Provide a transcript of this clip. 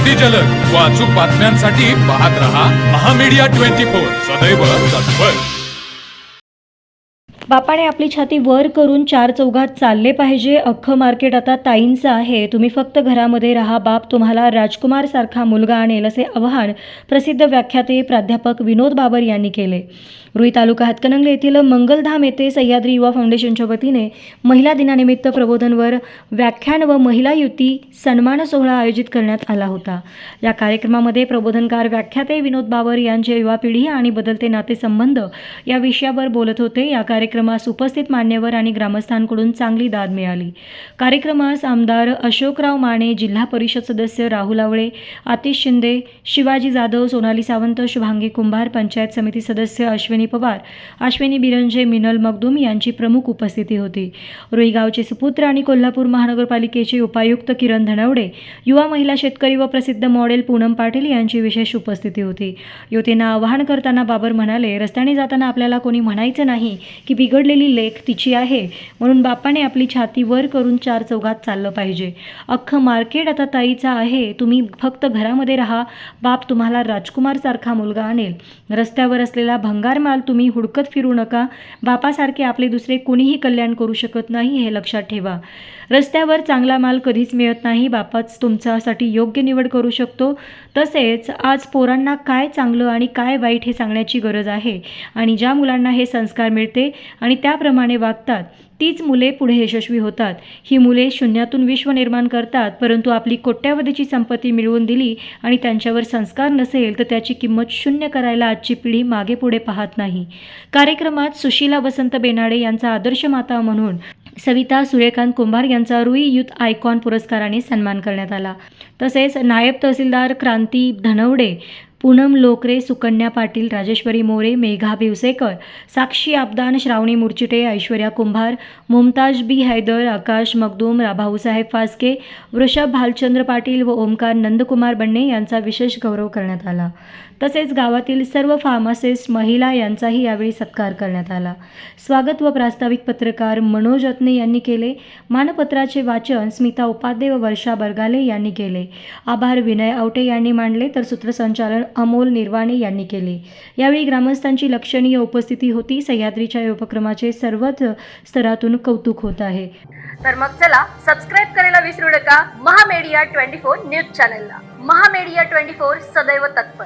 अति जलद व अचूक बातम्यांसाठी पाहत रहा महामीडिया 24 सदैव तत्पर। बापाने आपली छाती वर करून चार चौघात चालले पाहिजे। अख्खं मार्केट आता ताईंचं आहे, तुम्ही फक्त घरामध्ये राहा, बाप तुम्हाला राजकुमार सारखा मुलगा आणेल, असे आवाहन प्रसिद्ध व्याख्याते प्राध्यापक विनोद बाबर यांनी केले। रुई तालुका हातकणंगले येथील मंगलधाम येथे सह्याद्री युवा फाउंडेशनच्या वतीने महिला दिनानिमित्त प्रबोधनवर व्याख्यान व महिला युती सन्मान सोहळा आयोजित करण्यात आला होता। या कार्यक्रमामध्ये प्रबोधनकार व्याख्याते विनोद बाबर यांचे युवा पिढी आणि बदलते नातेसंबंध या विषयावर बोलत होते। या कार्यक्रमास उपस्थित मान्यवर आणि ग्रामस्थांकडून चांगली दाद मिळाली। कार्यक्रमास आमदार अशोकराव माने, जिल्हा परिषद सदस्य राहुल आवळे, आतिश शिंदे, शिवाजी जाधव, सोनाली सावंत, शुभांगी कुंभार, पंचायत समिती सदस्य अश्विनी पवार, अश्विनी बिरंजे, मिनल मगदूम यांची प्रमुख उपस्थिती होती। रुई गावचे सुपुत्र आणि कोल्हापूर महानगरपालिकेचे उपायुक्त किरण धनवडे, युवा महिला शेतकरी व प्रसिद्ध मॉडेल पूनम पाटील यांची विशेष उपस्थिती होती। युवतींना आवाहन करताना बाबर म्हणाले, रस्त्याने जाताना आपल्याला कोणी म्हणायचं नाही की बिघडलेली लेक तिची आहे, म्हणून बापाने आपली छाती वर करून चार चौघात चाललं पाहिजे। अख्खं मार्केट आता ताईचा आहे, तुम्ही फक्त घरामध्ये राहा, बाप तुम्हाला राजकुमार सारखा मुलगा आणेल। रस्त्यावर असलेला भंगार माल तुम्ही हुडकत फिरू नका, बापासारखे आपले दुसरे कोणीही कल्याण करू शकत नाही, हे लक्षात ठेवा। रस्त्यावर चांगला माल कधीच मिळत नाही, बापाच तुमच्यासाठी योग्य निवड करू शकतो। तसेच आज पोरांना काय चांगलं आणि काय वाईट हे सांगण्याची गरज आहे आणि ज्या मुलांना हे संस्कार मिळते आणि त्याप्रमाणे वागतात तीच मुले पुढे यशस्वी होतात। ही मुले शून्यातून विश्व निर्माण करतात, परंतु आपली कोट्यावधीची संपत्ती मिळवून दिली आणि त्यांच्यावर संस्कार नसेल तर त्याची किंमत शून्य करायला आजची पिढी मागे पुढे पाहत नाही। कार्यक्रमात सुशीला वसंत बेनाडे यांचा आदर्श माता म्हणून सविता सूर्यकांत कुंभार यांचा रुई युथ आयकॉन पुरस्काराने सन्मान करण्यात आला। तसेच नायब तहसीलदार क्रांती धनवडे, पूनम लोकरे, सुकन्या पाटील, राजेश्वरी मोरे, मेघा भिवसेकर, साक्षी आबदान, श्रावणी मुर्चिटे, ऐश्वर्या कुंभार, मुमताज बी हैदर, आकाश मगदूम, भाऊसाहेब फासके, वृषभ भालचंद्र पाटील व ओमकार नंदकुमार बन्ने यांचा विशेष गौरव करण्यात आला। तसेच गावातील सर्व फार्मासिस्ट महिला यांचाही यावेळी सत्कार करण्यात आला। स्वागत व प्रास्ताविक पत्रकार मनोज रत्ने यांनी केले। मानपत्राचे वाचन स्मिता उपाध्ये व वर्षा बरगाले यांनी केले। आभार विनय आवटे यांनी मांडले, तर सूत्रसंचालन अमोल निर्वाणे यांनी केले। यावेळी ग्रामस्थांची लक्षणीय उपस्थिती होती। सह्याद्रीच्या या उपक्रमाचे सर्वच स्तरातून कौतुक होत आहे। तर मग चला सबस्क्राईब करायला विसरू नका महामीडिया 24 न्यूज चॅनलला। महामीडिया 24 सदैव तत्पर।